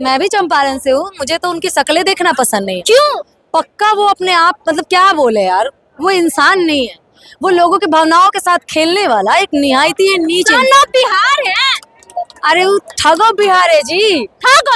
मैं भी चंपारण से हूँ, मुझे तो उनकी शक्लें देखना पसंद नहीं। क्यों? पक्का वो अपने आप मतलब क्या बोले यार, वो इंसान नहीं है, वो लोगों की भावनाओं के साथ खेलने वाला एक निहायत ही नीच सन ऑफ बिहार है। अरे वो ठग ऑफ बिहार है जी,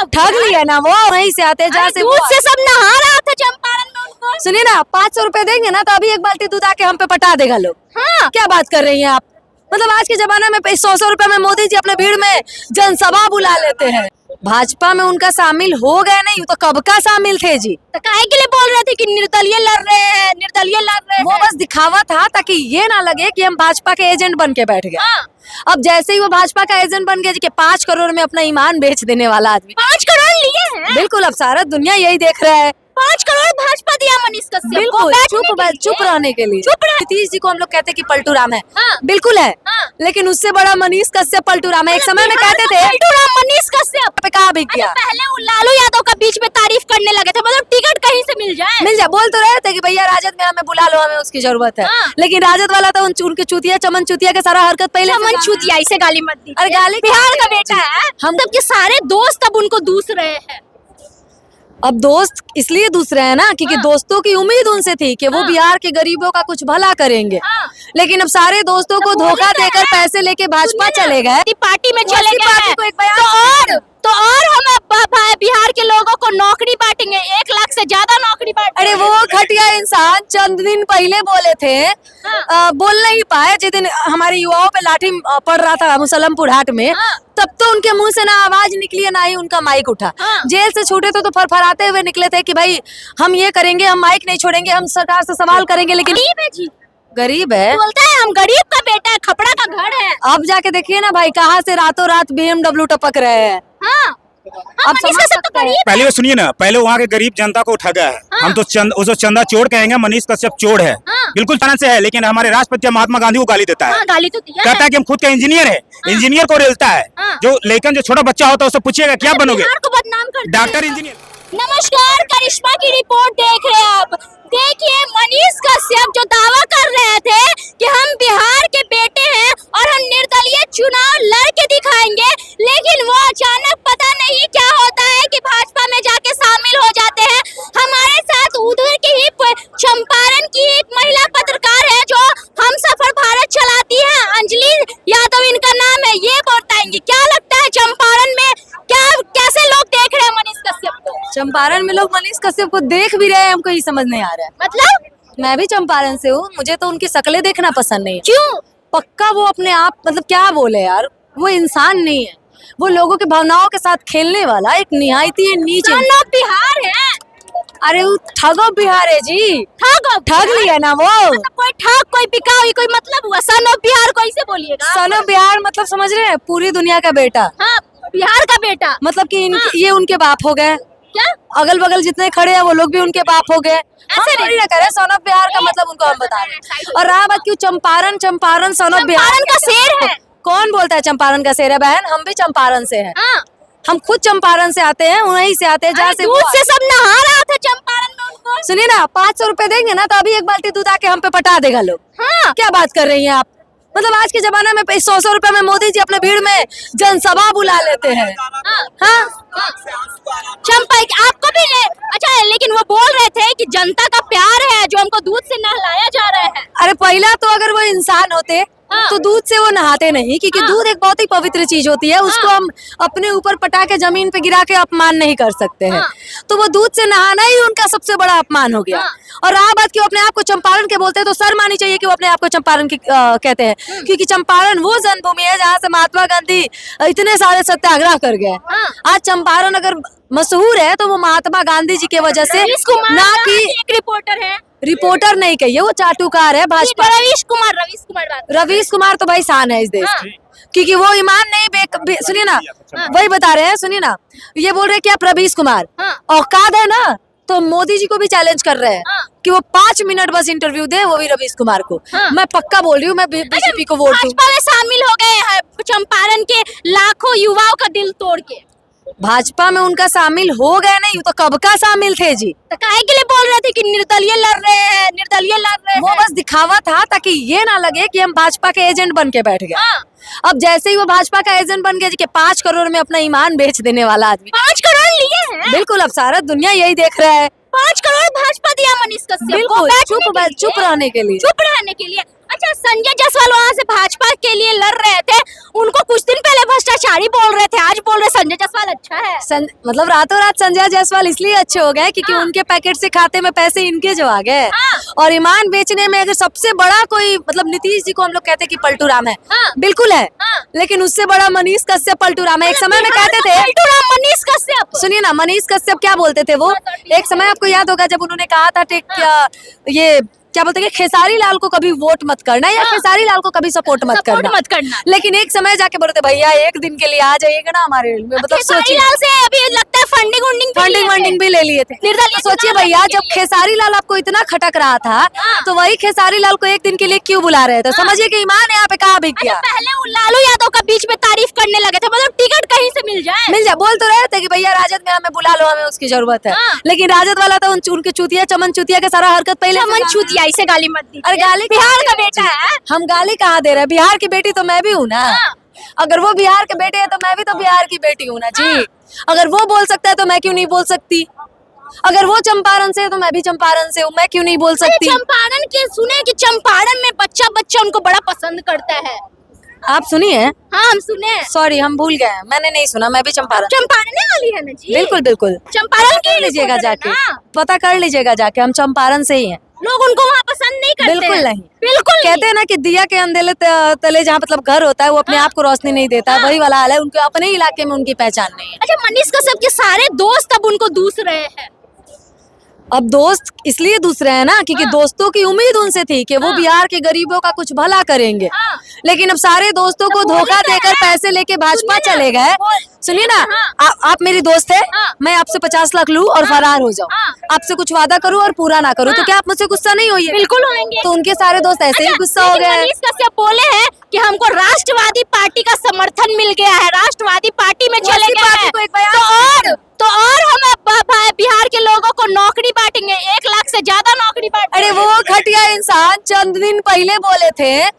ठग लिया ना वो, वहीं से आते हैं जहाँ से दूध से सब नहा रहा था चंपारण में उनको। सुनिए ना, 500 रुपए देंगे ना तो अभी एक बाल्टी दूध आके हम पे पटा देगा लोग। हाँ। क्या बात कर रही हैं आप, मतलब आज के जमाने में 100 रुपए में मोदी जी अपने भीड़ में जनसभा बुला लेते हैं। भाजपा में उनका शामिल हो गए नहीं, तो कब का शामिल थे जी। तो काहे के लिए बोल रहे थे कि निर्दलीय लड़ रहे हैं, निर्दलीय लड़ रहे हैं? वो बस दिखावा था ताकि ये ना लगे कि हम भाजपा के एजेंट बन के बैठ गए। हाँ। अब जैसे ही वो भाजपा का एजेंट बन गया जी, कि 5 करोड़ में अपना ईमान बेच देने वाला आदमी। 5 करोड़ लिए हैं? बिल्कुल, अब सारा दुनिया यही देख रहा है। 5 करोड़ भाजपा दिया मनीष कश्यप को बिल्कुल, बैठने चुप रहने के लिए। नीतीश जी को हम लोग कहते हैं कि पलटू राम है। हाँ। बिल्कुल है। हाँ। लेकिन उससे बड़ा मनीष कश्यप पलटू राम है। एक समय में कहते थे पलटू राम मनीष कश्यप पे कहाँ बिक गया। पहले वो लालू यादव का बीच में तारीफ करने लगे थे, मतलब टिकट कहीं से मिल जाए। बोल तो रहे थे कि भैया राजद में हमें बुला लो, हमें उसकी जरूरत है। हाँ। लेकिन राजद वाला तो उनके चुतिया चमन चुतिया के सारा हरकत पहले चमन चुतिया, इसे गाली मत दीजिए। अरे गाली बिहार का बेटा है हम, तब के सारे दोस्त अब उनको दूस रहे हैं। अब दोस्त इसलिए दूसरे हैं ना क्योंकि हाँ। दोस्तों की उम्मीद उनसे थी कि वो हाँ। बिहार के गरीबों का कुछ भला करेंगे। हाँ। लेकिन अब सारे दोस्तों को तो धोखा बोल ही देकर रहे हैं। पैसे लेके भाजपा सुनिए ना, चले गए। पार्टी में वो चले उसी गए पार्टी हैं। को एक बयान तो और हम बिहार के लोगों को नौकरी बांटेंगे, 1 लाख से ज्यादा नौकरी बांटेंगे। अरे वो घटिया इंसान चंद दिन पहले बोले थे। हाँ। बोल नहीं पाए जिस दिन हमारे युवाओं पे लाठी पड़ रहा था मुसलमपुर हाट में। हाँ। तब तो उनके मुंह से ना आवाज निकली ना ही उनका माइक उठा। हाँ। जेल से छूटे तो फरफराते हुए निकले थे कि भाई हम ये करेंगे, हम माइक नहीं छोड़ेंगे, हम सरकार से सवाल करेंगे। लेकिन गरीब है जी, गरीब है, बोलता है हम गरीब का बेटा है, खपड़ा का घर है। अब जाके देखिए ना भाई, कहाँ से रातों रात BMW टपक रहे हैं। हाँ। अब समझ सकते हैं। पहले वो सुनिए ना, पहले वहाँ के गरीब जनता को ठगा है। हाँ। हम तो चंदा चोर कहेंगे, मनीष कश्यप चोर है। हाँ। बिल्कुल तरह से है, लेकिन हमारे राष्ट्रपति महात्मा गांधी को गाली देता है। हाँ, गाली तो दिया कहता है कि हम खुद का इंजीनियर है। इंजीनियर को रेलता है। हाँ। जो लेकिन जो छोटा बच्चा होता है उससे पूछिएगा क्या बनोगे, बिहार को बदनाम करते हैं। Doctor engineer. नमस्कार, करिश्मा की रिपोर्ट देख रहे हैं आप। देखिए मनीष कश्यप जो दावा कर रहे थे कि हम बिहार के बेटे हैं और हम निर्दलीय चुनाव लड़के दिखाएंगे, लेकिन वो अचानक पता नहीं क्या होता है कि भाजपा में जाके शामिल हो जाते हैं। हमारे साथ उधर की ही चंपारण की एक महिला पत्रकार है जो हम सफर भारत चलाती है, अंजलि यादव इनका नाम है। ये बताएंगे क्या लगता है चंपारण में कैसे लोग देख रहे हैं मनीष कश्यप को। चंपारण में लोग मनीष कश्यप को देख भी रहे हैं, हमको ही समझ नहीं आ रहा है। मतलब मैं भी चंपारण से हूँ, मुझे तो उनकी शक्लें देखना पसंद नहीं। क्यों? पक्का वो अपने आप मतलब क्या बोले यार, वो इंसान नहीं है, वो लोगों की भावनाओं के साथ खेलने वाला एक निहायत ही नीच सन ऑफ बिहार है। अरे वो ठग ऑफ बिहार है जी, ठग लिया ना वो। मतलब कोई ठग कोई बिकाऊ कोई मतलब हुआ। सन ऑफ बिहार को ऐसे बोलिएगा। सन ऑफ बिहार मतलब समझ रहे हैं, पूरी दुनिया का बेटा। हाँ, बिहार का बेटा मतलब कि ये उनके बाप हो गए। क्या अगल बगल जितने खड़े हैं वो लोग भी उनके बाप हो गए। ऐसे हम थोड़ी ना करें, सन ऑफ बिहार का मतलब उनको हम बता रहे हैं। और रहा बात क्यों चंपारण सन ऑफ बिहार चंपारण का शेर है। कौन बोलता है चंपारण का शेर है बहन, हम भी चंपारण से हैं। हाँ। हम खुद चंपारण से आते हैं, वहीं से आते हैं जहाँ से दूध से सब नहा रहा था चंपारण में उनको। सुनिए ना, 500 रुपए देंगे ना तो अभी एक बाल्टी दूध आके हम पे पटा देगा लोग। हाँ। क्या बात कर रही हैं आप, मतलब आज के जमाने में 100 रुपए में मोदी जी अपने भीड़ में जनसभा बुला लेते हैं। हाँ। चंपा आपको भी अच्छा, लेकिन वो बोल रहे थे कि जनता का प्यार है जो हमको दूध से नहलाया जा रहा है। अरे पहला तो अगर वो इंसान होते हाँ। तो दूध से वो नहाते नहीं, क्योंकि हाँ। दूध एक बहुत ही पवित्र चीज होती है। उसको हम अपने ऊपर पटा के जमीन पे गिरा के अपमान नहीं कर सकते हैं। हाँ। तो वो दूध से नहाना ही उनका सबसे बड़ा अपमान हो गया। हाँ। और रहा बात कि वो अपने आप को चंपारण के बोलते हैं, तो शर्म आनी चाहिए कि वो अपने आप को चंपारण की कहते हैं, क्योंकि चंपारण वो जन्मभूमि है जहाँ से महात्मा गांधी इतने सारे सत्याग्रह कर गए। हाँ। आज चंपारण अगर मशहूर है तो वो महात्मा गांधी जी के वजह से, ना कि एक रिपोर्टर है। रिपोर्टर नहीं कहिए, वो चाटुकार है भाजपा। रवीश कुमार तो भाई शान है इस देश हाँ। की, क्योंकि वो ईमान नहीं सुनिए ना, वही बता रहे हैं, सुनिए ना, ये बोल रहे हैं क्या रवीश कुमार हाँ। औकात है ना, तो मोदी जी को भी चैलेंज कर रहे हैं हाँ। कि वो 5 मिनट बस इंटरव्यू दे, वो भी रवीश कुमार को। हाँ। मैं पक्का बोल रही हूँ, मैं बीजेपी को वोट दूं। भाजपा में शामिल हो गए हैं चंपारण के लाखों युवाओं का दिल तोड़ के। भाजपा में उनका शामिल हो गए नहीं, तो कब का शामिल थे जी। तो काहे के लिए बोल रहे थे कि निर्दलीय लड़ रहे हैं, निर्दलीय लड़ रहे हैं? वो बस दिखावा था ताकि ये ना लगे कि हम भाजपा के एजेंट बन के बैठ गए। हाँ। अब जैसे ही वो भाजपा का एजेंट बन गया जी, कि 5 करोड़ में अपना ईमान बेच देने वाला आदमी। 5 करोड़ बिल्कुल अब सारा दुनिया यही देख रहा है। 5 करोड़ भाजपा दिया मनीष कश्यप को बिल्कुल बैठने के लिए। चुप रहने के लिए। चुप रहने के लिए। अच्छा, संजय जायसवाल वहाँ से भाजपा के लिए लड़ रहे थे, उनको कुछ दिन पहले भ्रष्टाचारी बोल रहे थे, आज बोल रहे संजय जायसवाल अच्छा है। मतलब रातों रात संजय जायसवाल इसलिए अच्छे हो गए क्योंकि उनके पैकेट से खाते में पैसे इनके जो आ गए। हाँ। और ईमान बेचने में अगर सबसे बड़ा कोई मतलब नीतीश जी को हम लोग कहते हैं कि पलटू राम है। हाँ। बिल्कुल है। हाँ। लेकिन उससे बड़ा मनीष कश्यप पलटू राम है। एक समय में कहते थे पलटू राम मनीष कश्यप। सुनिए ना, मनीष कश्यप क्या बोलते थे वो, एक समय आपको याद होगा जब उन्होंने कहा था ये क्या बोलते हैं कि खेसारी लाल को कभी वोट मत करना या खेसारी लाल को कभी सपोर्ट मत करना। लेकिन एक समय जाके बोलते भैया एक दिन के लिए आ जाइएगा ना हमारे मतलब सोचिए लाल से अभी लगता है फंडिंग भी ले लिए थे। सोचिए भैया जब खेसारी लाल आपको इतना खटक रहा था तो वही खेसारी लाल को एक दिन के लिए क्यों बुला रहे थे। समझिए कि ईमान यहाँ पे कहाँ बिक गया। पहले वो लालू यादव का बीच में तारीफ करने लगे थे, मतलब टिकट कहीं से मिल जाए बोल तो रहे थे कि भैया राजद में हमें बुला लो, हमें उसकी जरूरत है। लेकिन राजद वाला तो उनके चुतिया चमन चुतिया के सारा हरकत पहले चमन चुतिया, इसे गाली मत दी। अरे गाली बिहार का बेटा है, हम गाली कहाँ दे रहे हैं, बिहार की बेटी तो मैं भी हूँ ना। अगर वो बिहार के बेटे है तो मैं भी तो बिहार की बेटी हूँ ना जी। अगर वो बोल सकता है तो मैं क्यों नहीं बोल सकती। अगर वो चंपारण से है तो मैं भी चंपारण से हूँ, मैं क्यों नहीं बोल सकती। चंपारण के सुने कि चंपारण में बच्चा उनको बड़ा पसंद करता है। आप सुनिए। हाँ हम सुने। सॉरी हम भूल गए, मैंने नहीं सुना। मैं भी चंपारण वाली है ना जी। बिल्कुल बिल्कुल चंपारण कर लीजिएगा जाके, पता कर लीजिएगा जाके, हम चंपारण से ही हैं। लोग उनको वहाँ पसंद नहीं करते। बिल्कुल नहीं, बिल्कुल कहते हैं ना कि दिया के अंधेले तले जहाँ मतलब घर होता है वो अपने आप को रोशनी नहीं देता। वही वाला हाल है, उनके अपने इलाके में उनकी पहचान नहीं है। अच्छा, मनीष कश्यप के सारे दोस्त अब उनको दूस रहे हैं। अब दोस्त इसलिए दूसरे हैं ना क्योंकि दोस्तों की उम्मीद उनसे थी कि वो बिहार के गरीबों का कुछ भला करेंगे। लेकिन अब सारे दोस्तों को धोखा देकर पैसे लेके भाजपा चले गए। सुनिए ना, आप मेरी दोस्त है, मैं आपसे 50 लाख लूं और फरार हो जाऊं, आपसे कुछ वादा करूं और पूरा ना करूं, तो क्या आप मुझसे गुस्सा नहीं होइए? बिल्कुल होंगे। तो उनके सारे दोस्त ऐसे ही गुस्सा हो गए। मनीष कश्यप बोले हैं कि हमको राष्ट्रवादी पार्टी का समर्थन मिल गया है, राष्ट्रवादी पार्टी में चले गए हैं, तो और हम बिहार के लोगों को नौकरी बांटेंगे, 1 लाख से ज्यादा नौकरी बांटेंगे। अरे वो घटिया इंसान चंद दिन पहले बोले थे,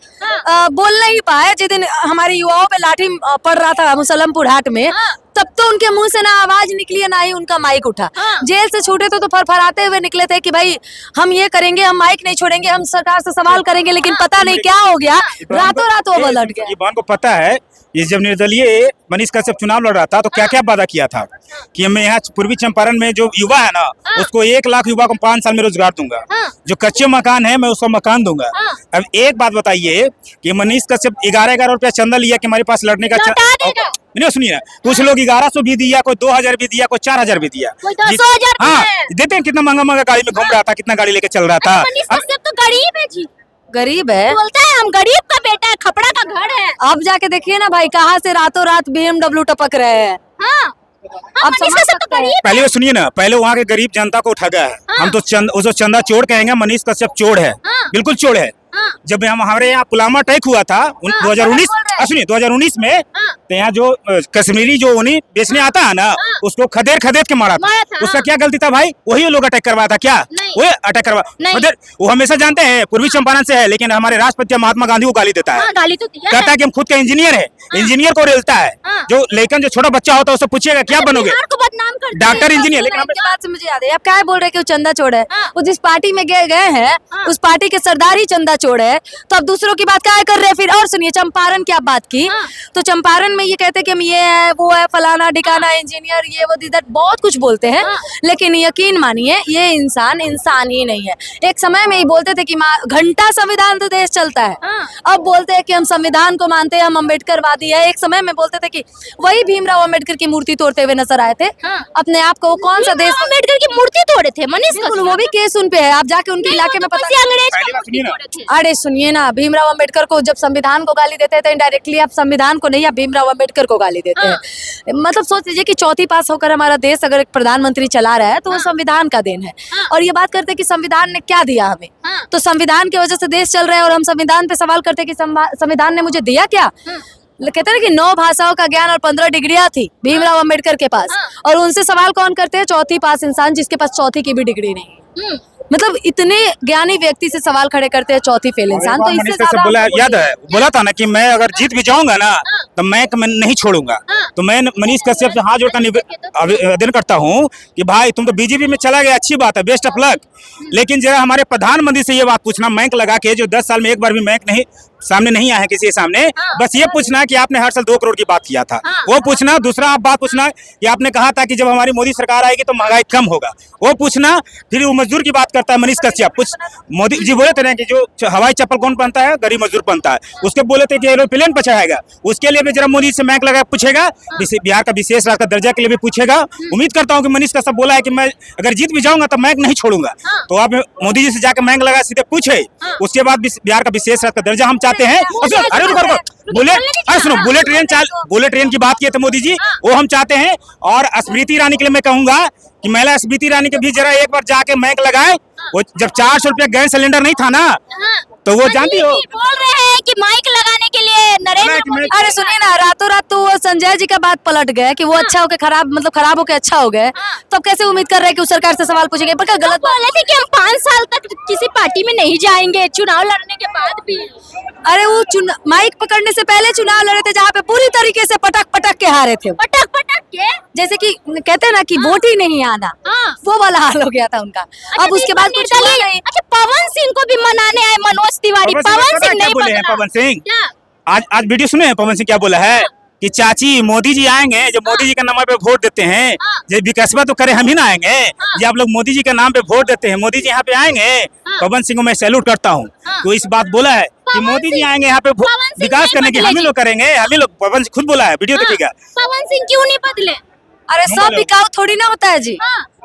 बोल नहीं पाए जिस दिन हमारे युवाओं पे लाठी पड़ रहा था मुसलमपुर हाट में, तब तो उनके मुंह से ना आवाज निकली है ना ही उनका माइक उठा। जेल से छूटे तो फरफराते हुए निकले थे कि भाई हम ये करेंगे, हम माइक नहीं छोड़ेंगे, हम सरकार से सवाल करेंगे। लेकिन पता नहीं क्या हो गया, रातों रात वो पलट गया। इबान को पता है ये जब निर्दलीय मनीष कश्यप चुनाव लड़ रहा था तो क्या क्या वादा किया था कि मैं यहाँ पूर्वी चंपारण में जो युवा है ना उसको 1 लाख युवा को 5 साल में रोजगार दूंगा, जो कच्चे मकान है मैं उसको मकान दूंगा। अब एक बात बताइए कि मनीष कश्यप 11,000 रुपया चंदा लिया कि हमारे पास लड़ने का नहीं, सुनिए ना, कुछ लोग 1100 भी दिया, कोई 2000 भी दिया, कोई 4000 भी दिया। हाँ देते हैं, कितना महंगा महंगा गाड़ी में घूम रहा था, कितना गाड़ी लेके चल रहा था। मनीष कश्यप तो गरीब है जी, गरीब है, बोलता है हम गरीब का बेटा है, खपड़ा का घर है। अब जाके देखिए ना भाई कहाँ से रातों रात BMW टपक रहे हैं। अब समझ सकते हैं। पहले वो सुनिए ना, पहले वहाँ के गरीब जनता को ठगा है। हम तो उसको चंदा चोर कहेंगे, मनीष कश्यप चोर है, बिल्कुल चोर है। जब हमारे यहाँ पुलवामा अटैक हुआ था 2019, सुनिए 2019 में, तो यहाँ जो कश्मीरी जो उन्हीं बेचने आता है ना उसको खदेड़ के मारा था। उसका क्या गलती था भाई? वही लोग अटैक करवाया था क्या? वही अटैक करवा, वो हमेशा जानते हैं पूर्वी चंपारण से है, लेकिन हमारे राष्ट्रपति महात्मा गांधी को गाली देता है। गाली तो दिया कहता है कि हम खुद का इंजीनियर है, इंजीनियर को रेलता है। जो लेकिन जो छोटा बच्चा होता है उससे पूछिएगा क्या बनोगे, डॉक्टर इंजीनियर। लेकिन बात से मुझे याद है, आप क्या बोल रहे हैं कि वो चंदा चोर है? वो जिस पार्टी में गए हैं उस पार्टी के सरदार ही चंदा चोर है, तो अब दूसरों की बात क्या कर रहे हैं फिर? और सुनिए, चंपारण की आप बात की तो चंपारण में ये कहते हैं कि हम ये है वो है फलाना ठिकाना इंजीनियर, ये वो दीदा बहुत कुछ बोलते हैं। लेकिन यकीन मानिए ये इंसान ही नहीं है। एक समय में ही बोलते थे कि घंटा संविधान तो देश चलता है, अब बोलते हैं कि हम संविधान को मानते हैं, हम अम्बेडकरवादी है। एक समय में बोलते थे कि वही भीमराव अम्बेडकर की मूर्ति तोड़ते हुए नजर आए थे। अपने आप को कौन सा देश अम्बेडकर की मूर्ति तोड़े थे मनीष कश्यप? वो भी केस उन पे है, आप जाके उनके इलाके में पता। अरे सुनिए ना, भीमराव अम्बेडकर को जब संविधान को गाली देते थे इनडायरेक्टली, आप संविधान को नहीं, आप भीमराव अम्बेडकर को गाली देते हैं। मतलब सोच लीजिए कि 4वीं पास होकर हमारा देश अगर एक प्रधानमंत्री चला रहा है तो वो संविधान का देन है। और ये बात करते हैं कि संविधान ने क्या दिया हमें, तो संविधान की वजह से देश चल रहा है। और हम संविधान पे सवाल करते हैं कि संविधान ने मुझे दिया क्या? कहते हैं कि 9 भाषाओं का ज्ञान और 15 डिग्रियां थी भीमराव अम्बेडकर के पास, और उनसे सवाल कौन करते हैं? 4वीं पास इंसान जिसके पास 4वीं की भी डिग्री नहीं है। मतलब इतने ज्ञानी व्यक्ति से सवाल खड़े करते हैं चौथी फेल इंसान, तो इससे मनीष कश्यप ज्यादा बोला, हमको याद बोलिए। है बोला था ना कि मैं अगर जीत भी जाऊंगा ना तो मैं नहीं छोड़ूंगा। तो मैं मनीष कश्यप से हाथ जोड़कर आवेदन करता हूँ कि भाई तुम तो बीजेपी में चला गया, अच्छी बात है, बेस्ट ऑफ लक, लेकिन जरा हमारे प्रधानमंत्री से ये बात पूछना, मैक लगा के, जो 10 साल में एक बार भी मैक नहीं सामने नहीं आया किसी के सामने, बस ये पूछना कि आपने हर साल 2 करोड़ की बात किया था, वो पूछना। दूसरा आप बात पूछना कि आपने कहा था कि जब हमारी मोदी सरकार आएगी तो महंगाई कम होगा, वो पूछना। फिर वो मजदूर की बात करता है मनीष कश्यप, कुछ मोदी जी बोले थे ना कि जो हवाई चप्पल कौन पहनता है, गरीब मजदूर पहनता है, उसके बोले थे कि एरोप्लेन पर चढ़ाएगा, उसके लिए भी जरा मोदी से मैक लगा पूछेगा, बिहार का विशेष राज्य का दर्जा के लिए भी पूछेगा। उम्मीद करता हूँ कि मनीष कश्यप बोला है कि मैं अगर जीत भी जाऊंगा तो मैक नहीं छोड़ूंगा, तो आप मोदी जी से जाकर मैक लगा सीधे पूछे, उसके बाद बिहार का विशेष राज्य का दर्जा हम चाहते हैं। अरे रुको, बुलेट ट्रेन की बात किए थे मोदी जी, वो हम चाहते हैं। और स्मृति ईरानी के लिए मैं कहूंगा कि महिला स्मृति ईरानी के भी जरा एक बार जाके मैक लगाए। वो जब 400 रुपया गैस सिलेंडर नहीं था ना, तो वो जानती हो, बोल रहे हैं कि माइक लगाने के लिए नरेंद्र मोदी। अरे सुनिए ना, रातों रात तो वो संजय जी का बात पलट गए कि वो अच्छा होके खराब, मतलब खराब होके अच्छा हो गए, तो अब कैसे उम्मीद कर रहे हैं कि उस सरकार से सवाल पूछेंगे? पर क्या गलत बोले थे कि हम 5 साल तक किसी पार्टी में नहीं जाएंगे, चुनाव लड़ने के बाद भी। अरे वो माइक पकड़ने से पहले चुनाव लड़े थे, जहाँ पे पूरी तरीके से पटक पटक के हारे थे, पटक पटक के, जैसे कि कहते हैं ना कि वोट ही नहीं आना, वो वाला हाल हो गया था उनका। अब उसके बाद कुछ हुआ नहीं। अच्छा, पवन सिंह को भी मनाने आए मनोज तिवारी, पवन सिंह नहीं बोले हैं बदला। पवन सिंह, क्या? आज वीडियो सुने हैं पवन सिंह क्या बोला है कि चाची मोदी जी आएंगे, जब मोदी जी का नाम पे वोट देते हैं, जब विकासवा तो करे हम ही ना आएंगे, जब आप लोग मोदी जी का नाम पे वोट देते हैं, मोदी जी यहाँ पे आएंगे। पवन सिंह को मैं सैल्यूट करता हूँ, तो इस बात बोला है कि मोदी जी आएंगे यहाँ पे विकास करने की, हम ही लोग करेंगे, हम ही लोग। पवन सिंह खुद बोला है, वीडियो देखिएगा। पवन सिंह क्यों नहीं बदले? अरे सब बिकाऊ थोड़ी ना होता है जी,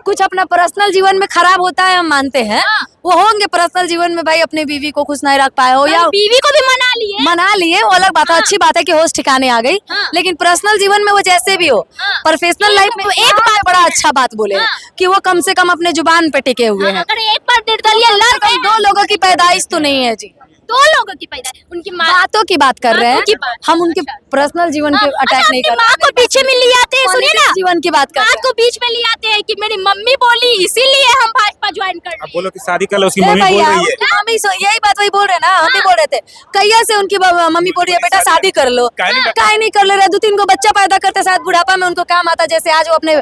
कुछ अपना पर्सनल जीवन में खराब होता है, हम मानते हैं, वो होंगे पर्सनल जीवन में भाई अपनी बीवी को खुश नहीं रख पाए हो, या बीवी को भी मना लिए, वो अलग बात है, अच्छी बात है कि होश ठिकाने आ गई, लेकिन पर्सनल जीवन में वो जैसे भी हो, प्रोफेशनल लाइफ में एक बात बड़ा अच्छा बात बोले कि वो कम से कम अपने जुबान पे टिके हुए हैं। अगर एक बार निर्दलीय लड़ गए, 2 लोगों की पैदाइश तो नहीं है जी, 2 लोगों की पैदा, उनकी माँ बातों की बात कर रहे बातों की हैं बात। हम, उनके पर्सनल जीवन के अटैक नहीं कर माँ रहे को पीछे में ले आते हैं, सुनिए ना, जीवन की बात कर माँ रहे हैं। को बीच में ले आते हैं कि मेरी मम्मी बोली इसीलिए हम भाजपा ज्वाइन कर अब लिए। बोलो कि शादी कर लो, उसकी ए मम्मी बोल भैया, रही है। उसकी मम्मी यही बात वही बोल रहे हैं ना, हम भी बोल रहे थे कैया से उनकी मम्मी बोल रही है बेटा शादी कर लो, काहे नहीं कर ले रहे, 2-3 को बच्चा पैदा करते, शायद बुढ़ापा में उनको काम आता, जैसे आज वो अपने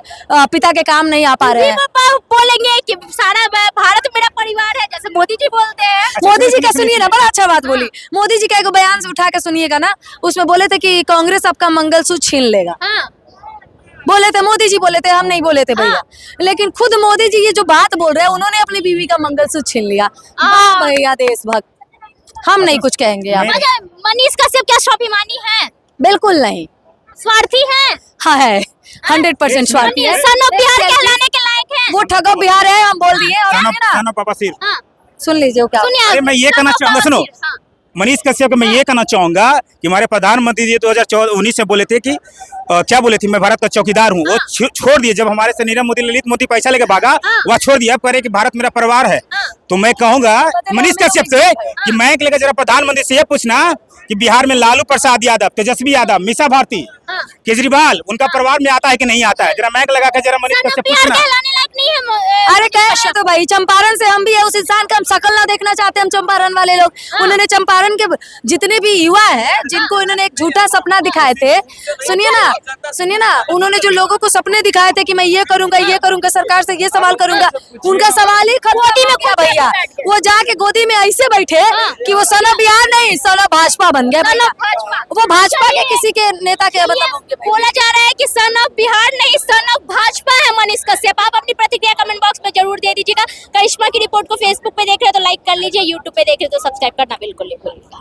पिता के काम नहीं आ पा रहे हैं। पापा बोलेंगे कि सारा भारत मेरा परिवार है, जैसे मोदी जी बोलते हैं। मोदी जी का सुनिए ना, बड़ा अच्छा बात बोली मोदी जी का, एक बयान से उठा के सुनिएगा ना, उसमें बोले थे कि कांग्रेस आपका मंगलसूत्र छीन लेगा, बोले थे मोदी जी, बोले थे, हम नहीं बोले थे भैया, लेकिन खुद मोदी जी ये जो बात बोल रहे हैं, उन्होंने अपनी बीवी का मंगलसूत्र छीन लिया। वाह भैया देशभक्त, हम नहीं कुछ कहेंगे आप। मनीष कश्यप क्या स्वाभिमानी है? बिल्कुल नहीं, स्वार्थी है? हाँ है, 100% स्वार्थी है। सन ऑफ बिहार कहलाने के लायक है। वो ठगो बिहार है, हम बोल दिए। और सुनिए ना, सानो पापा सिर, सुन लीजिए वो क्या। अरे मैं ये कहना चाहूंगा, सुनो मनीष कश्यप को मैं ये कहना चाहूंगा कि हमारे प्रधानमंत्री जी 2019 में बोले थे कि क्या बोले थे, मैं भारत का चौकीदार हूँ, वो छोड़ दिए। जब हमारे से नीरव मोदी, ललित मोदी पैसा लेके भागा, वह छोड़ दिया, अब कह रहे कि भारत मेरा परिवार है। तो मैं कहूंगा मनीष कश्यप से कि मैं लेकर जरा प्रधानमंत्री से ये पूछना कि बिहार में लालू प्रसाद यादव, तेजस्वी यादव, मीसा भारती, केजरीवाल, उनका परिवार में आता है कि नहीं आता है, जरा मैक लगा के जरा मनीष कश्यप पूछना। अरे कैसे तो भाई, चंपारण से हम भी है, उस इंसान का हम शकल ना देखना चाहते, हम चंपारण वाले लोग। उन्होंने चंपारण के जितने भी युवा हैं, जिनको इन्होंने एक झूठा सपना दिखाए थे, सुनिए ना, उन्होंने जो लोगों को सपने दिखाए थे कि मैं ये करूंगा, सरकार से ये सवाल करूंगा, उनका सवाल ही खत्म हो गया भैया। वो जाके गोदी में ऐसे बैठे कि वो सन ऑफ बिहार नहीं, सन ऑफ भाजपा बन गया। वो भाजपा के किसी के नेता के मतलब बोला जा रहा है कि सन ऑफ बिहार नहीं, सन ऑफ भाजपा है मनीष कश्यप। आप अपनी प्रतिक्रिया कमेंट बॉक्स में जरूर दे दीजिएगा। करिश्मा की रिपोर्ट को फेसबुक पे देख रहे हो तो लाइक कर लीजिए, यूट्यूब पे देख रहे हो तो सब्सक्राइब करना बिल्कुल नहीं भूलिएगा।